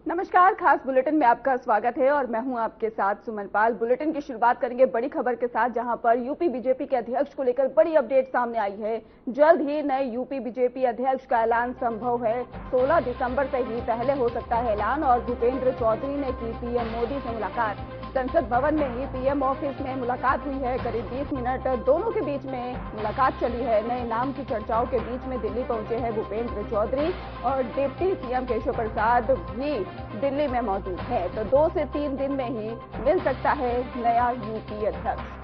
नमस्कार, खास बुलेटिन में आपका स्वागत है और मैं हूं आपके साथ सुमन पाल। बुलेटिन की शुरुआत करेंगे बड़ी खबर के साथ, जहां पर यूपी बीजेपी के अध्यक्ष को लेकर बड़ी अपडेट सामने आई है। जल्द ही नए यूपी बीजेपी अध्यक्ष का ऐलान संभव है। 16 दिसंबर से ही पहले हो सकता है ऐलान। और भूपेंद्र चौधरी ने की पीएम मोदी से मुलाकात। संसद भवन में ही पीएम ऑफिस में मुलाकात हुई है। करीब 20 मिनट दोनों के बीच में मुलाकात चली है। नए नाम की चर्चाओं के बीच में दिल्ली पहुंचे हैं भूपेंद्र चौधरी और डिप्टी सीएम केशव प्रसाद भी दिल्ली में मौजूद है। तो 2 से 3 दिन में ही मिल सकता है नया यूपी अध्यक्ष।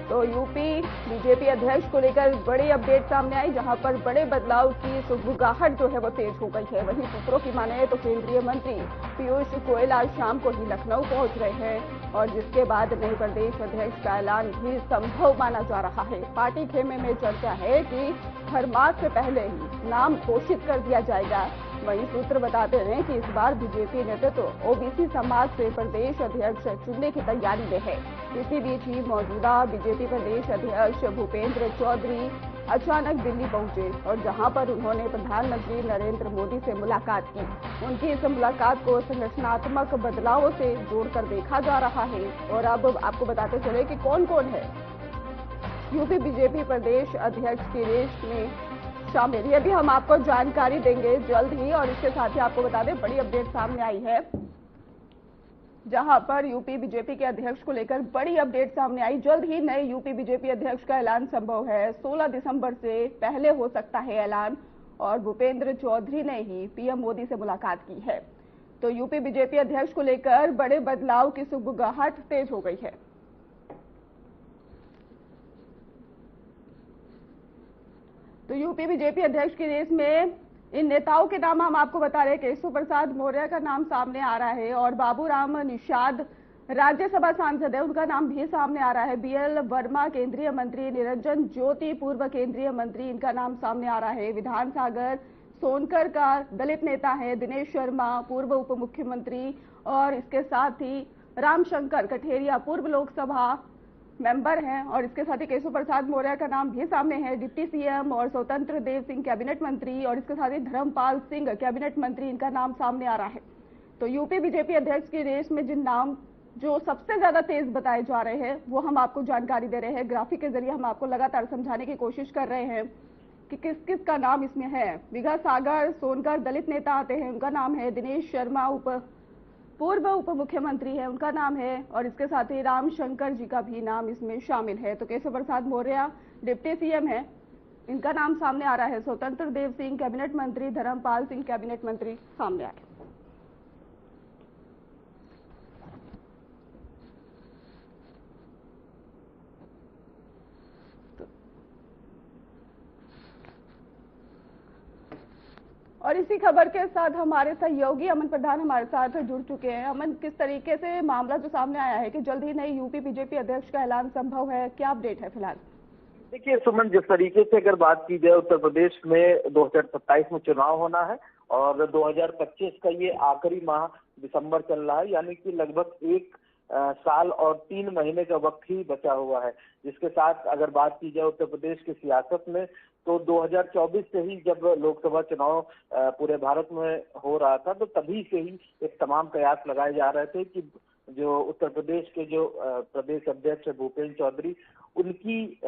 तो यूपी बीजेपी अध्यक्ष को लेकर बड़ी अपडेट सामने आई, जहां पर बड़े बदलाव की सुगबुगाहट जो है वो तेज हो गई है। वहीं सूत्रों की माने तो केंद्रीय मंत्री पीयूष गोयल आज शाम को ही लखनऊ पहुंच रहे हैं और जिसके बाद नए प्रदेश अध्यक्ष का ऐलान भी संभव माना जा रहा है। पार्टी खेमे में चर्चा है कि हर मास से पहले ही नाम घोषित कर दिया जाएगा। वहीं सूत्र बताते हैं कि इस बार बीजेपी नेतृत्व ओबीसी समाज से प्रदेश अध्यक्ष चुनने की तैयारी में है। इसी बीच ही मौजूदा बीजेपी प्रदेश अध्यक्ष भूपेंद्र चौधरी अचानक दिल्ली पहुंचे और जहां पर उन्होंने प्रधानमंत्री नरेंद्र मोदी से मुलाकात की। उनकी इस मुलाकात को संगठनात्मक बदलावों से जोड़कर देखा जा रहा है। और अब आपको बताते चले कि कौन कौन है यूपी बीजेपी प्रदेश अध्यक्ष की रेस में शामिल। ये भी हम आपको जानकारी देंगे जल्द ही। और इसके साथ ही आपको बता दें बड़ी अपडेट सामने आई है, जहां पर यूपी बीजेपी के अध्यक्ष को लेकर बड़ी अपडेट सामने आई। जल्द ही नए यूपी बीजेपी अध्यक्ष का ऐलान संभव है। 16 दिसंबर से पहले हो सकता है ऐलान। और भूपेंद्र चौधरी ने ही पीएम मोदी से मुलाकात की है। तो यूपी बीजेपी अध्यक्ष को लेकर बड़े बदलाव की सुगबुगाहट तेज हो गई है। तो यूपी बीजेपी अध्यक्ष की रेस में इन नेताओं के नाम हम आपको बता रहे हैं। केशव प्रसाद मौर्य का नाम सामने आ रहा है और बाबूराम निषाद राज्यसभा सांसद है, उनका नाम भी सामने आ रहा है। बीएल वर्मा केंद्रीय मंत्री, निरंजन ज्योति पूर्व केंद्रीय मंत्री, इनका नाम सामने आ रहा है। विधान सागर सोनकर का दलित नेता है। दिनेश शर्मा पूर्व उप मुख्यमंत्री और इसके साथ ही रामशंकर कठेरिया पूर्व लोकसभा मेंबर हैं। और इसके साथ ही केशव प्रसाद मौर्य का नाम भी सामने है, डिप्टी सीएम और स्वतंत्र देव सिंह कैबिनेट मंत्री। और इसके साथ ही धर्मपाल सिंह कैबिनेट मंत्री, इनका नाम सामने आ रहा है। तो यूपी बीजेपी अध्यक्ष की रेस में जिन नाम जो सबसे ज्यादा तेज बताए जा रहे हैं वो हम आपको जानकारी दे रहे हैं। ग्राफिक के जरिए हम आपको लगातार समझाने की कोशिश कर रहे हैं कि किस किस का नाम इसमें है। विघा सागर सोनकर दलित नेता आते हैं, उनका नाम है। दिनेश शर्मा पूर्व उप मुख्यमंत्री है, उनका नाम है। और इसके साथ ही रामशंकर जी का भी नाम इसमें शामिल है। तो केशव प्रसाद मौर्य डिप्टी सीएम है, इनका नाम सामने आ रहा है। स्वतंत्र देव सिंह कैबिनेट मंत्री, धर्मपाल सिंह कैबिनेट मंत्री सामने आए। और इसी खबर के साथ हमारे सहयोगी अमन प्रधान हमारे साथ जुड़ चुके हैं। अमन, किस तरीके से मामला जो सामने आया है कि जल्द ही नए यूपी बीजेपी अध्यक्ष का ऐलान संभव है, क्या अपडेट है फिलहाल? देखिए सुमन, जिस तरीके से अगर बात की जाए, उत्तर प्रदेश में 2027 में चुनाव होना है और 2025 का ये आखिरी माह दिसंबर चल रहा है, यानी कि लगभग 1 साल और 3 महीने का वक्त ही बचा हुआ है। जिसके साथ अगर बात की जाए उत्तर प्रदेश की सियासत में, तो 2024 से ही जब लोकसभा चुनाव पूरे भारत में हो रहा था, तो तभी से ही एक तमाम कयास लगाए जा रहे थे कि जो उत्तर प्रदेश के जो प्रदेश अध्यक्ष भूपेंद्र चौधरी, उनकी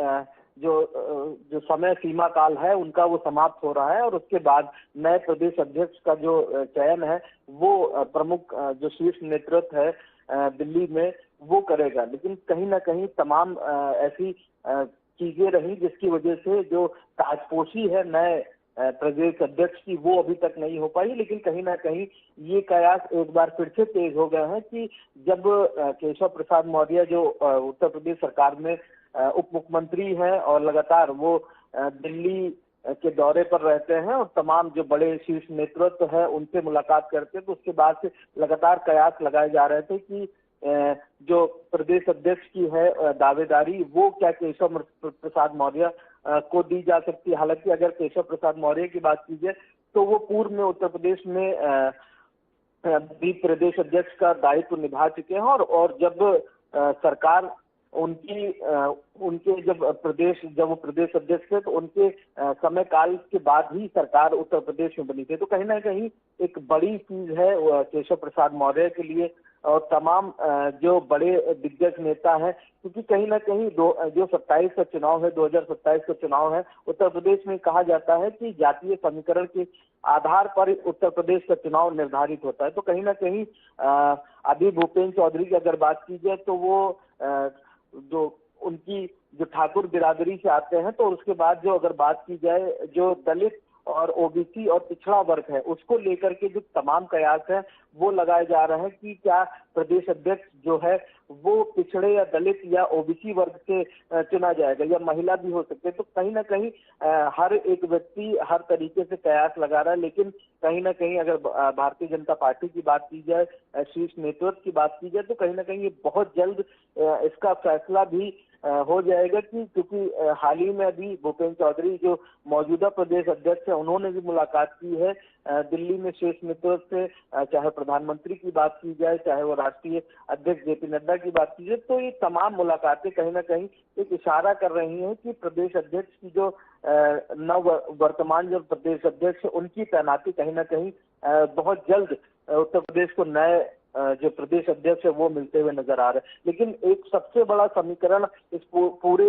जो समय सीमा काल है उनका वो समाप्त हो रहा है और उसके बाद नए प्रदेश अध्यक्ष का जो चयन है वो प्रमुख जो शीर्ष नेतृत्व है दिल्ली में वो करेगा। लेकिन कहीं ना कहीं तमाम ऐसी चीजें रही जिसकी वजह से जो ताजपोशी है नए प्रदेश अध्यक्ष की वो अभी तक नहीं हो पाई। लेकिन कहीं ना कहीं ये कयास एक बार फिर से तेज हो गए हैं कि जब केशव प्रसाद मौर्य जो उत्तर प्रदेश सरकार में उप मुख्यमंत्री हैं और लगातार वो दिल्ली के दौरे पर रहते हैं और तमाम जो बड़े शीर्ष नेतृत्व है उनसे मुलाकात करते हैं, तो उसके बाद से लगातार कयास लगाए जा रहे थे कि जो प्रदेश अध्यक्ष की है दावेदारी वो क्या केशव प्रसाद मौर्य को दी जा सकती है। हालांकि अगर केशव प्रसाद मौर्य की बात की जाए तो वो पूर्व में उत्तर प्रदेश में भी प्रदेश अध्यक्ष का दायित्व निभा चुके हैं और जब सरकार उनकी उनके जब वो प्रदेश अध्यक्ष थे तो उनके समय काल के बाद ही सरकार उत्तर प्रदेश में बनी थी। तो कहीं ना कहीं एक बड़ी चीज है केशव प्रसाद मौर्य के लिए और तमाम जो बड़े दिग्गज नेता हैं, क्योंकि कहीं ना कहीं जो 27 का चुनाव है, 2027 का चुनाव है, उत्तर प्रदेश में कहा जाता है कि जातीय समीकरण के आधार पर उत्तर प्रदेश का चुनाव निर्धारित होता है। तो कहीं ना कहीं अभी भूपेन्द्र चौधरी की अगर बात की जाए तो वो जो उनकी जो ठाकुर बिरादरी से आते हैं, तो उसके बाद जो अगर बात की जाए जो दलित और ओबीसी और पिछड़ा वर्ग है, उसको लेकर के जो तमाम कयास है वो लगाए जा रहे हैं कि क्या प्रदेश अध्यक्ष जो है वो पिछड़े या दलित या ओबीसी वर्ग से चुना जाएगा या महिला भी हो सकते हैं। तो कहीं ना कहीं हर एक व्यक्ति हर तरीके से कयास लगा रहा है, लेकिन कहीं ना कहीं अगर भारतीय जनता पार्टी की बात की जाए, शीर्ष नेतृत्व की बात की जाए, तो कहीं ना कहीं ये बहुत जल्द इसका फैसला भी हो जाएगा कि क्योंकि हाल ही में अभी भूपेन्द्र चौधरी जो मौजूदा प्रदेश अध्यक्ष है, उन्होंने भी मुलाकात की है दिल्ली में शीर्ष नेतृत्व से, चाहे प्रधानमंत्री की बात की जाए, चाहे वो राष्ट्रीय अध्यक्ष जेपी नड्डा की बात की जाए। तो ये तमाम मुलाकातें कहीं ना कहीं एक इशारा कर रही हैं कि प्रदेश अध्यक्ष की जो वर्तमान जो प्रदेश अध्यक्ष उनकी तैनाती कहीं ना कहीं बहुत जल्द उत्तर प्रदेश को नए जो प्रदेश अध्यक्ष है वो मिलते हुए नजर आ रहे हैं। लेकिन एक सबसे बड़ा समीकरण इस पूरे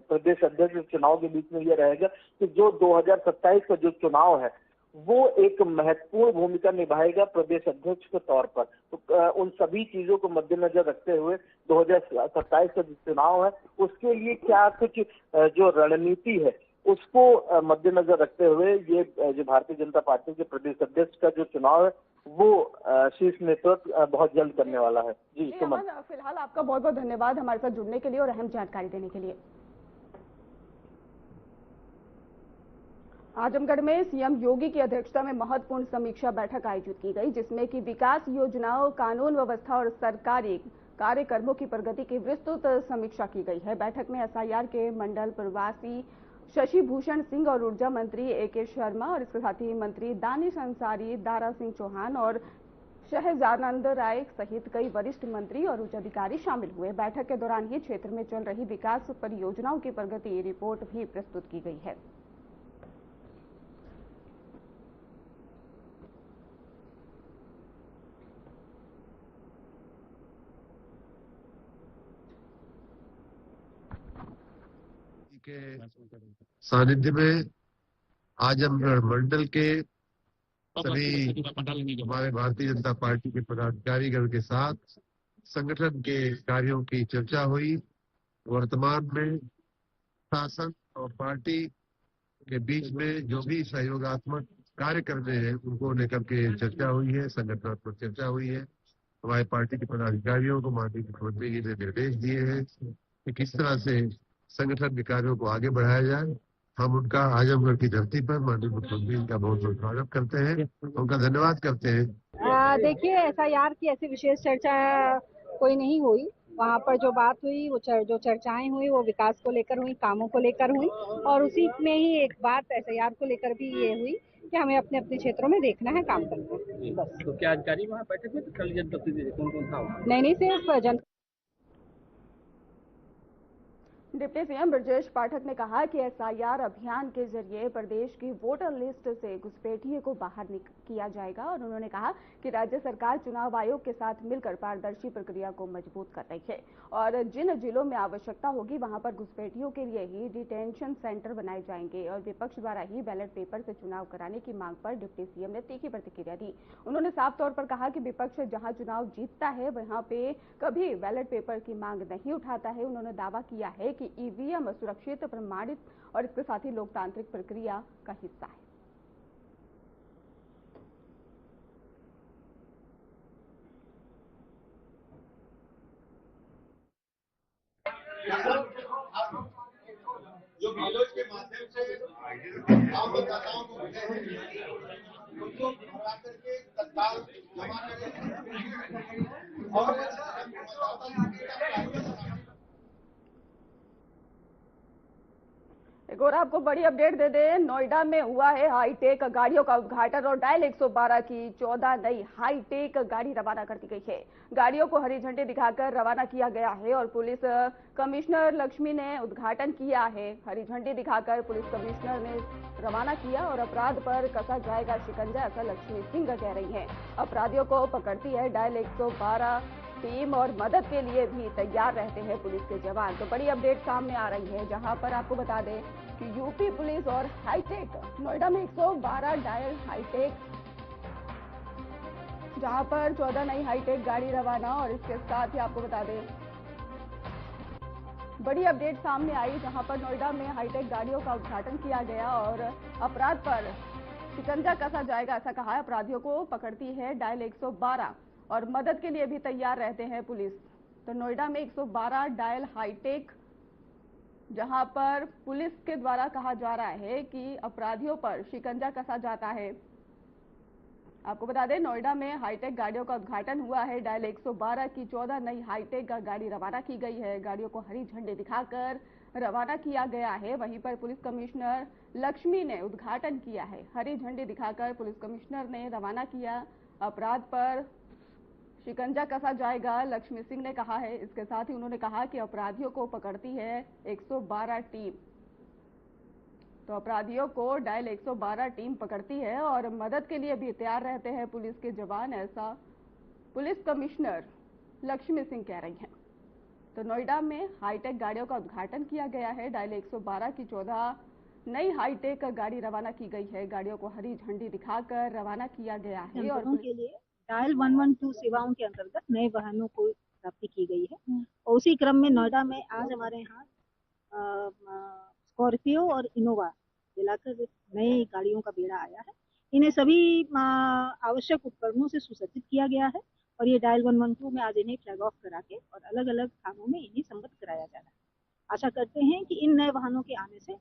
प्रदेश अध्यक्ष चुनाव के बीच में ये रहेगा कि जो 2027 का जो चुनाव है वो एक महत्वपूर्ण भूमिका निभाएगा प्रदेश अध्यक्ष के तौर पर। तो उन सभी चीजों को मद्देनजर रखते हुए 2027 का जो चुनाव है उसके लिए क्या कुछ जो रणनीति है उसको मद्देनजर रखते हुए ये जो भारतीय जनता पार्टी के प्रदेश अध्यक्ष का जो चुनाव है वो शीर्ष नेतृत्व बहुत जल्द करने वाला है। जी सुमन, फिलहाल आपका बहुत बहुत धन्यवाद हमारे साथ जुड़ने के लिए और अहम जानकारी देने के लिए। आजमगढ़ में सीएम योगी की अध्यक्षता में महत्वपूर्ण समीक्षा बैठक आयोजित की गई, जिसमें कि विकास योजनाओं, कानून व्यवस्था और सरकारी कार्यक्रमों की प्रगति की विस्तृत समीक्षा की गई है। बैठक में एसआईआर के मंडल प्रवासी शशि भूषण सिंह और ऊर्जा मंत्री एके शर्मा और इसके साथ ही मंत्री दानिश अंसारी, दारा सिंह चौहान और शहजानंद राय सहित कई वरिष्ठ मंत्री और उच्च अधिकारी शामिल हुए। बैठक के दौरान ही क्षेत्र में चल रही विकास परियोजनाओं की प्रगति रिपोर्ट भी प्रस्तुत की गई है। के सानिध्य में आजमगढ़ मंडल के सभी हमारे भारतीय जनता पार्टी के पदाधिकारीगण के साथ संगठन के कार्यों की चर्चा हुई। वर्तमान में शासन और पार्टी के बीच में जो भी सहयोगात्मक कार्य करने हैं उनको लेकर के चर्चा हुई है, संगठनात्मक चर्चा हुई है। हमारे पार्टी के पदाधिकारियों को माननीय मुख्यमंत्री जी ने निर्देश दिए हैं कि किस तरह से संगठन के कार्यों को आगे बढ़ाया जाए। हम उनका आजमगढ़ की धरती पर माननीय मुख्यमंत्री का बहुत बहुत स्वागत करते हैं, उनका धन्यवाद करते हैं। देखिए, एसआईआर की ऐसी विशेष चर्चा कोई नहीं हुई। वहाँ पर जो बात हुई, वो जो चर्चाएं हुई वो विकास को लेकर हुई, कामों को लेकर हुई और उसी में ही एक बात एसआईआर को लेकर भी ये हुई कि हमें अपने अपने क्षेत्रों में देखना है, काम करना है, बस। तो क्या अधिकारी वहाँ बैठक में कल जनप्रतिनिधि कौन था? नहीं, सिर्फ जन। डिप्टी सीएम ब्रजेश पाठक ने कहा कि एसआईआर अभियान के जरिए प्रदेश की वोटर लिस्ट से घुसपैठियों को बाहर किया जाएगा और उन्होंने कहा कि राज्य सरकार चुनाव आयोग के साथ मिलकर पारदर्शी प्रक्रिया को मजबूत कर रही है और जिन जिलों में आवश्यकता होगी वहां पर घुसपैठियों के लिए ही डिटेंशन सेंटर बनाए जाएंगे। और विपक्ष द्वारा ही बैलेट पेपर से चुनाव कराने की मांग पर डिप्टी सीएम ने तीखी प्रतिक्रिया दी। उन्होंने साफ तौर पर कहा कि विपक्ष जहां चुनाव जीतता है वहां पे कभी बैलेट पेपर की मांग नहीं उठाता है। उन्होंने दावा किया है कि ईवीएम सुरक्षित, प्रमाणित और इसके साथ ही लोकतांत्रिक प्रक्रिया का हिस्सा है। जो वीडियोज के माध्यम से आम मतदाताओं को मिले हैं उनको भरा करके तत्काल जमा करें और मतदाता एक और आपको बड़ी अपडेट दे दें, नोएडा में हुआ है हाईटेक गाड़ियों का उद्घाटन और डायल 112 की 14 नई हाईटेक गाड़ी रवाना कर दी गई है। गाड़ियों को हरी झंडी दिखाकर रवाना किया गया है और पुलिस कमिश्नर लक्ष्मी ने उद्घाटन किया है। हरी झंडी दिखाकर पुलिस कमिश्नर ने रवाना किया और अपराध पर कसा जाएगा शिकंजा, ऐसा लक्ष्मी सिंह कह रही हैं। अपराधियों को पकड़ती है डायल 112 टीम और मदद के लिए भी तैयार रहते हैं पुलिस के जवान। तो बड़ी अपडेट सामने आ रही है, जहां पर आपको बता दें कि यूपी पुलिस और हाईटेक नोएडा में 112 डायल हाईटेक, जहां पर 14 नई हाईटेक गाड़ी रवाना। और इसके साथ ही आपको बता दें बड़ी अपडेट सामने आई, जहां पर नोएडा में हाईटेक गाड़ियों का उद्घाटन किया गया और अपराध पर शिकंजा कसा जाएगा, ऐसा कहा है। अपराधियों को पकड़ती है डायल 112 और मदद के लिए भी तैयार रहते हैं पुलिस। तो नोएडा में 112 डायल हाईटेक, जहां पर पुलिस के द्वारा कहा जा रहा है कि अपराधियों पर शिकंजा कसा जाता है। आपको बता दें नोएडा में हाईटेक गाड़ियों का उद्घाटन हुआ है। डायल 112 की 14 नई हाईटेक गाड़ी रवाना की गई है। गाड़ियों को हरी झंडी दिखाकर रवाना किया गया है। वहीं पर पुलिस कमिश्नर लक्ष्मी ने उद्घाटन किया है। हरी झंडी दिखाकर पुलिस कमिश्नर ने रवाना किया। अपराध पर शिकंजा कसा जाएगा, लक्ष्मी सिंह ने कहा है। इसके साथ ही उन्होंने कहा कि अपराधियों को पकड़ती है 112 टीम। तो अपराधियों को डायल 112 टीम पकड़ती है और मदद के लिए भी तैयार रहते हैं पुलिस के जवान, ऐसा पुलिस कमिश्नर लक्ष्मी सिंह कह रही हैं। तो नोएडा में हाईटेक गाड़ियों का उद्घाटन किया गया है। डायल 112 की 14 नई हाईटेक गाड़ी रवाना की गई है। गाड़ियों को हरी झंडी दिखाकर रवाना किया गया है और के लिए डायल 112 सेवाओं के अंतर्गत नए वाहनों को प्राप्ति की गई है। और उसी क्रम में नोएडा में आज हमारे यहाँ स्कॉर्पियो और इनोवा मिलाकर नई गाड़ियों का बेड़ा आया है। इन्हें सभी आवश्यक उपकरणों से सुसज्जित किया गया है और ये डायल 112 में आज इन्हें फ्लैग ऑफ करा के और अलग अलग थानों में इन्हें संबद्ध कराया जा रहा है। आशा करते हैं कि इन नए वाहनों के आने से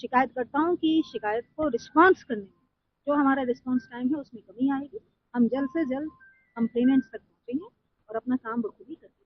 शिकायतकर्ताओं की शिकायत को रिस्पॉन्स करने में जो हमारा रिस्पॉन्स टाइम है उसमें कमी आएगी। हम जल्द से जल्द कंप्लेनेंट्स तक पहुंचेंगे और अपना काम बखूबी करेंगे।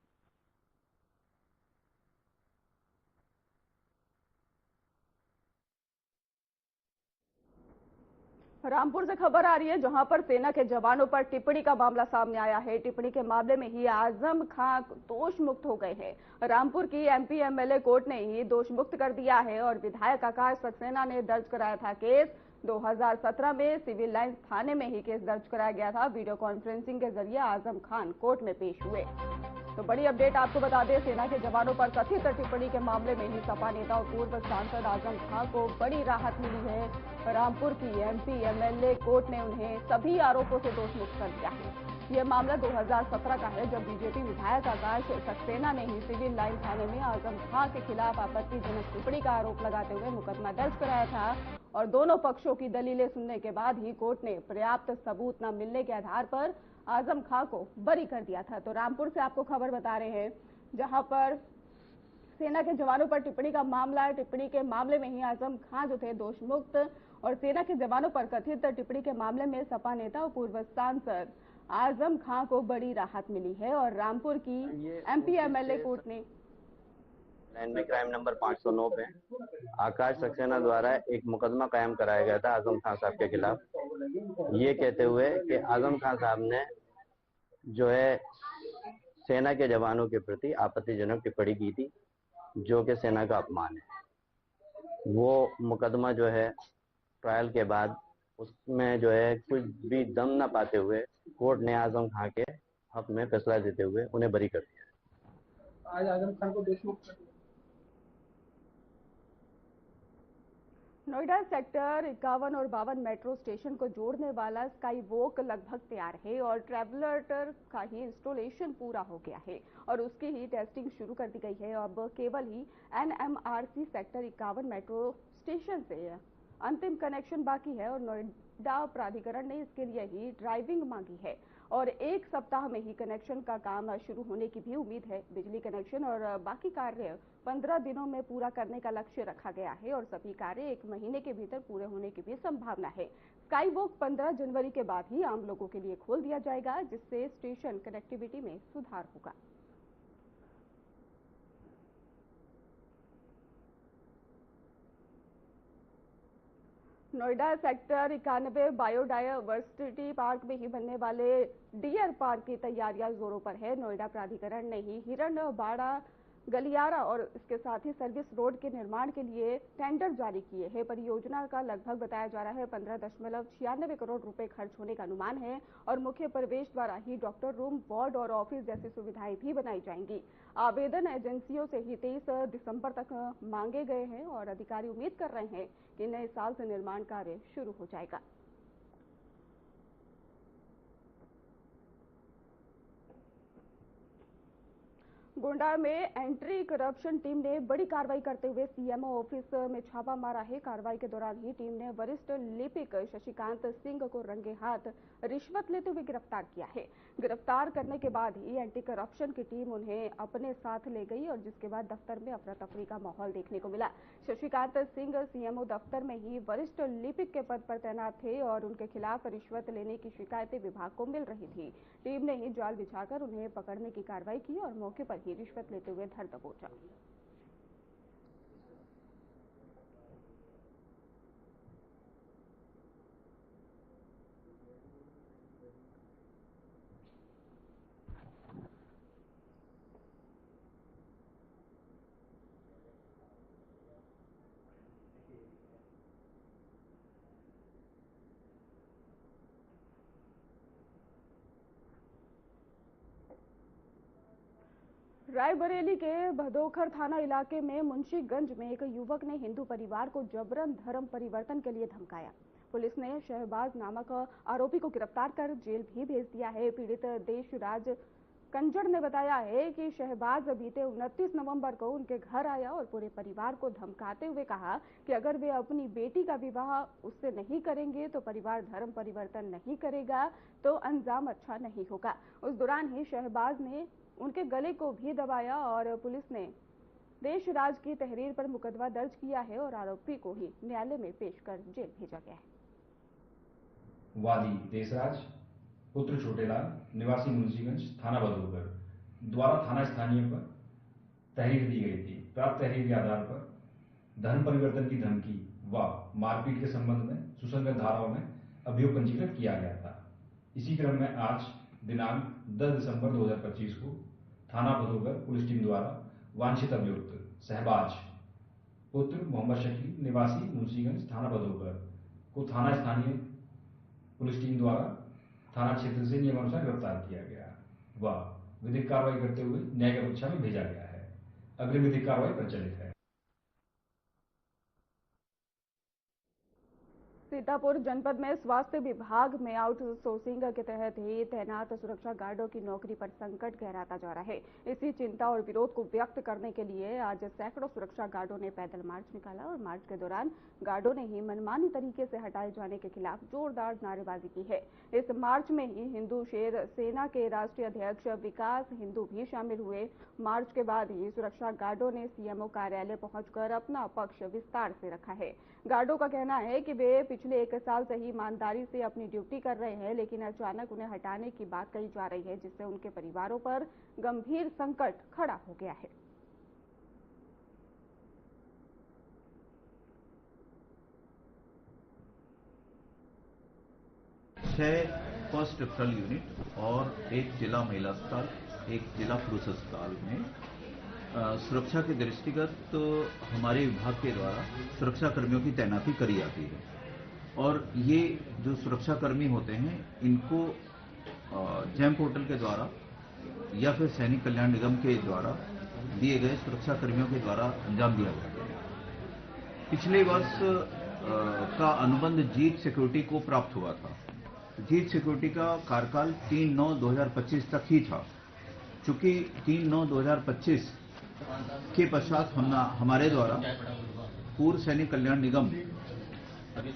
रामपुर से खबर आ रही है, जहां पर सेना के जवानों पर टिप्पणी का मामला सामने आया है। टिप्पणी के मामले में ही आजम खां दोष मुक्त हो गए हैं। रामपुर की एमपी एमएलए कोर्ट ने ही दोष मुक्त कर दिया है और विधायक आकाश सक्सेना ने दर्ज कराया था केस। 2017 में सिविल लाइंस थाने में ही केस दर्ज कराया गया था। वीडियो कॉन्फ्रेंसिंग के जरिए आजम खान कोर्ट में पेश हुए। तो बड़ी अपडेट आपको बता दें, सेना के जवानों पर कथित टिप्पणी के मामले में ही सपा नेता और पूर्व सांसद आजम खान को बड़ी राहत मिली है। रामपुर की एमपी एमएलए कोर्ट ने उन्हें सभी आरोपों से दोष मुक्त कर दिया है। यह मामला 2017 का है, जब बीजेपी विधायक आकाश सक्सेना ने ही सिविल लाइन थाने में आजम खान के खिलाफ आपत्तिजनक टिप्पणी का आरोप लगाते हुए मुकदमा दर्ज कराया था। और दोनों पक्षों की दलीलें सुनने के बाद ही कोर्ट ने पर्याप्त सबूत न मिलने के आधार पर आजम खां को बरी कर दिया था। तो रामपुर से आपको खबर बता रहे हैं, जहां पर सेना के जवानों पर टिप्पणी का मामला है। टिप्पणी के मामले में ही आजम खां जो थे दोष मुक्त और सेना के जवानों पर कथित टिप्पणी के मामले में सपा नेता और पूर्व सांसद आजम खां को बड़ी राहत मिली है। और रामपुर की एमपी एमएलए कोर्ट ने एनबी क्राइम नंबर 509 पे आकाश सक्सेना द्वारा एक मुकदमा कायम कराया गया था आजम खान साहब के खिलाफ, ये कहते हुए कि आजम खान साहब ने जो है सेना के जवानों के प्रति आपत्तिजनक टिप्पणी की थी, जो कि सेना का अपमान है। वो मुकदमा जो है ट्रायल के बाद उसमें जो है कुछ भी दम न पाते हुए कोर्ट ने आजम खान के हक में फैसला देते हुए उन्हें बरी कर दिया। आज आजम खान को दोष मुक्त कर दिया। नोएडा सेक्टर 51 और 52 मेट्रो स्टेशन को जोड़ने वाला स्काई वॉक लगभग तैयार है और ट्रैवलर का ही इंस्टॉलेशन पूरा हो गया है और उसकी ही टेस्टिंग शुरू कर दी गई है। अब केवल ही एनएमआरसी सेक्टर 51 मेट्रो स्टेशन से अंतिम कनेक्शन बाकी है और नोएडा प्राधिकरण ने इसके लिए ही ड्राइविंग मांगी है और 1 सप्ताह में ही कनेक्शन का काम शुरू होने की भी उम्मीद है। बिजली कनेक्शन और बाकी कार्य 15 दिनों में पूरा करने का लक्ष्य रखा गया है और सभी कार्य 1 महीने के भीतर पूरे होने की भी संभावना है। स्काई वॉक 15 जनवरी के बाद ही आम लोगों के लिए खोल दिया जाएगा, जिससे स्टेशन कनेक्टिविटी में सुधार होगा। नोएडा सेक्टर 91 बायोडायवर्सिटी पार्क में ही बनने वाले डियर पार्क की तैयारियां जोरों पर है। नोएडा प्राधिकरण ने ही हिरण बाड़ा गलियारा और इसके साथ ही सर्विस रोड के निर्माण के लिए टेंडर जारी किए हैं। परियोजना का लगभग बताया जा रहा है 15.96 करोड़ रुपए खर्च होने का अनुमान है और मुख्य प्रवेश द्वारा ही डॉक्टर रूम, वार्ड और ऑफिस जैसी सुविधाएं भी बनाई जाएंगी। आवेदन एजेंसियों से ही 23 दिसंबर तक मांगे गए हैं और अधिकारी उम्मीद कर रहे हैं कि नए साल से निर्माण कार्य शुरू हो जाएगा। गोंडा में एंटी करप्शन टीम ने बड़ी कार्रवाई करते हुए सीएमओ ऑफिस में छापा मारा है। कार्रवाई के दौरान ही टीम ने वरिष्ठ लिपिक शशिकांत सिंह को रंगे हाथ रिश्वत लेते हुए गिरफ्तार किया है। गिरफ्तार करने के बाद ही एंटी करप्शन की टीम उन्हें अपने साथ ले गई और जिसके बाद दफ्तर में अफरा तफरी का माहौल देखने को मिला। शशिकांत सिंह सीएमओ दफ्तर में ही वरिष्ठ लिपिक के पद पर तैनात थे और उनके खिलाफ रिश्वत लेने की शिकायतें विभाग को मिल रही थी। टीम ने ही जाल बिछाकर उन्हें पकड़ने की कार्रवाई की और मौके पर ही रिश्वत लेते हुए धर दबोचा। रायबरेली के भदोखर थाना इलाके में मुंशीगंज में एक युवक ने हिंदू परिवार को जबरन धर्म परिवर्तन के लिए धमकाया। पुलिस ने शहबाज नामक आरोपी को गिरफ्तार कर जेल भी भेज दिया है। पीड़ित देशराज कंजड़ ने बताया है कि शहबाज बीते 29 नवंबर को उनके घर आया और पूरे परिवार को धमकाते हुए कहा कि अगर वे अपनी बेटी का विवाह उससे नहीं करेंगे तो परिवार धर्म परिवर्तन नहीं करेगा तो अंजाम अच्छा नहीं होगा। उस दौरान ही शहबाज ने उनके गले को भी दबाया और पुलिस ने देशराज की तहरीर पर मुकदमा दर्ज किया है और आरोपी को ही न्यायालय में पेश कर जेल भेजा गया है। वादी देशराज पुत्र छोटेलाल निवासी मुंशीगंज थाना भदोखर द्वारा थाना स्थानीय पर तहरीर दी गई थी। प्राप्त तहरीर के आधार पर धर्म परिवर्तन की धमकी व मारपीट के संबंध में सुसंगत धाराओं में अभियोग पंजीकृत किया गया था। इसी क्रम में आज दिनांक 10 दिसंबर 2025 को थाना भदोखर पुलिस टीम द्वारा वांछित अभियुक्त शहबाज पुत्र मोहम्मद शकील निवासी मुंशीगंज थाना भदोखर को थाना स्थानीय पुलिस टीम द्वारा थाना क्षेत्र से नियमानुसार गिरफ्तार किया गया व विधिक कार्रवाई करते हुए न्यायिक कक्षा में भेजा गया है। अग्रिम विधिक कार्रवाई प्रचलित है। सीतापुर जनपद में स्वास्थ्य विभाग में आउटसोर्सिंग के तहत ही तैनात सुरक्षा गार्डों की नौकरी पर संकट गहराता जा रहा है। इसी चिंता और विरोध को व्यक्त करने के लिए आज सैकड़ों सुरक्षा गार्डों ने पैदल मार्च निकाला और मार्च के दौरान गार्डों ने ही मनमानी तरीके से हटाए जाने के खिलाफ जोरदार नारेबाजी की है। इस मार्च में ही हिंदू शेर सेना के राष्ट्रीय अध्यक्ष विकास हिंदू भी शामिल हुए। मार्च के बाद ही सुरक्षा गार्डों ने सीएमओ कार्यालय पहुंचकर अपना पक्ष विस्तार से रखा है। गार्डों का कहना है कि वे पिछले 1 साल से ही ईमानदारी से अपनी ड्यूटी कर रहे हैं, लेकिन अचानक उन्हें हटाने की बात कही जा रही है, जिससे उनके परिवारों पर गंभीर संकट खड़ा हो गया है। फर्स्ट रेफरल यूनिट और एक जिला महिला अस्पताल, एक जिला पुरुष अस्पताल में सुरक्षा के दृष्टिगत तो हमारे विभाग के द्वारा सुरक्षा कर्मियों की तैनाती करी जाती है और ये जो सुरक्षा कर्मी होते हैं इनको जैम पोर्टल के द्वारा या फिर सैनिक कल्याण निगम के द्वारा दिए गए सुरक्षा कर्मियों के द्वारा अंजाम दिया जाता है। पिछले वर्ष का अनुबंध जीत सिक्योरिटी को प्राप्त हुआ था। जीत सिक्योरिटी का कार्यकाल 3/9/2025 तक ही था। चूंकि 3/9/2025 के पश्चात हमारे द्वारा पूर्व सैनिक कल्याण निगम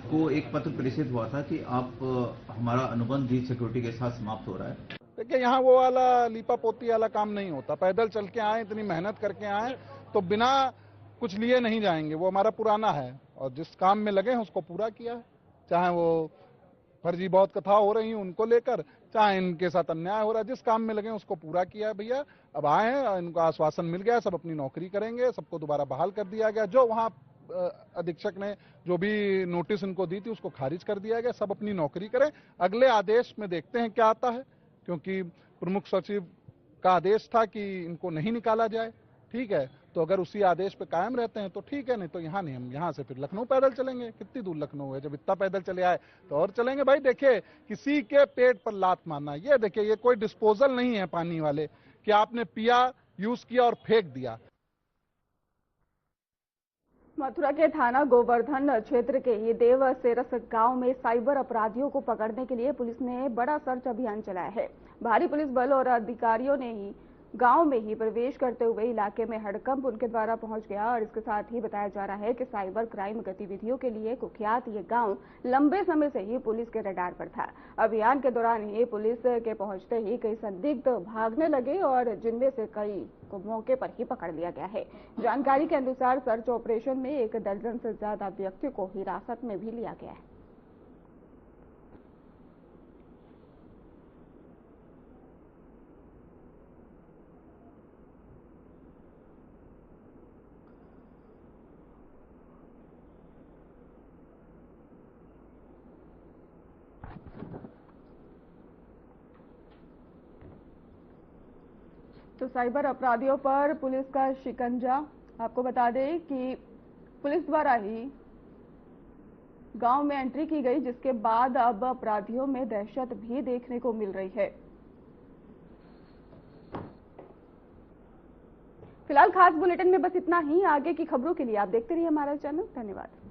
को एक पत्र प्रेषित हुआ था कि आप हमारा अनुबंध जीत सिक्योरिटी के साथ समाप्त हो रहा है। देखिए, यहाँ वो वाला लीपा पोती वाला काम नहीं होता। पैदल चल के आए, इतनी मेहनत करके आए तो बिना कुछ लिए नहीं जाएंगे। वो हमारा पुराना है और जिस काम में लगे हैं उसको पूरा किया है। चाहे वो फर्जी बहुत कथा हो रही हैं उनको लेकर, चाहे इनके साथ अन्याय हो रहा है, जिस काम में लगे हैं उसको पूरा किया है। भैया अब आए हैं, इनको आश्वासन मिल गया, सब अपनी नौकरी करेंगे, सबको दोबारा बहाल कर दिया गया। जो वहाँ अधीक्षक ने जो भी नोटिस इनको दी थी उसको खारिज कर दिया गया। सब अपनी नौकरी करें, अगले आदेश में देखते हैं क्या आता है, क्योंकि प्रमुख सचिव का आदेश था कि इनको नहीं निकाला जाए। ठीक है, तो अगर उसी आदेश पे कायम रहते हैं तो ठीक है, नहीं तो यहाँ नहीं, हम यहाँ से फिर लखनऊ पैदल चलेंगे। कितनी दूर लखनऊ है, जब इतना पैदल चले आए तो और चलेंगे। भाई देखिए, किसी के पेट पर लात मारना, ये देखिए ये कोई डिस्पोजल नहीं है पानी वाले कि आपने पिया, यूज किया और फेंक दिया। मथुरा के थाना गोवर्धन क्षेत्र के ही देवसेरस गांव में साइबर अपराधियों को पकड़ने के लिए पुलिस ने बड़ा सर्च अभियान चलाया है। भारी पुलिस बल और अधिकारियों ने ही गांव में ही प्रवेश करते हुए इलाके में हड़कंप उनके द्वारा पहुंच गया और इसके साथ ही बताया जा रहा है कि साइबर क्राइम गतिविधियों के लिए कुख्यात ये गांव लंबे समय से ही पुलिस के रडार पर था। अभियान के दौरान ही पुलिस के पहुंचते ही कई संदिग्ध भागने लगे और जिनमें से कई को मौके पर ही पकड़ लिया गया है। जानकारी के अनुसार सर्च ऑपरेशन में 1 दर्जन से ज्यादा व्यक्तियों को हिरासत में भी लिया गया है। तो साइबर अपराधियों पर पुलिस का शिकंजा। आपको बता दें कि पुलिस द्वारा ही गांव में एंट्री की गई, जिसके बाद अब अपराधियों में दहशत भी देखने को मिल रही है। फिलहाल खास बुलेटिन में बस इतना ही। आगे की खबरों के लिए आप देखते रहिए हमारा चैनल। धन्यवाद।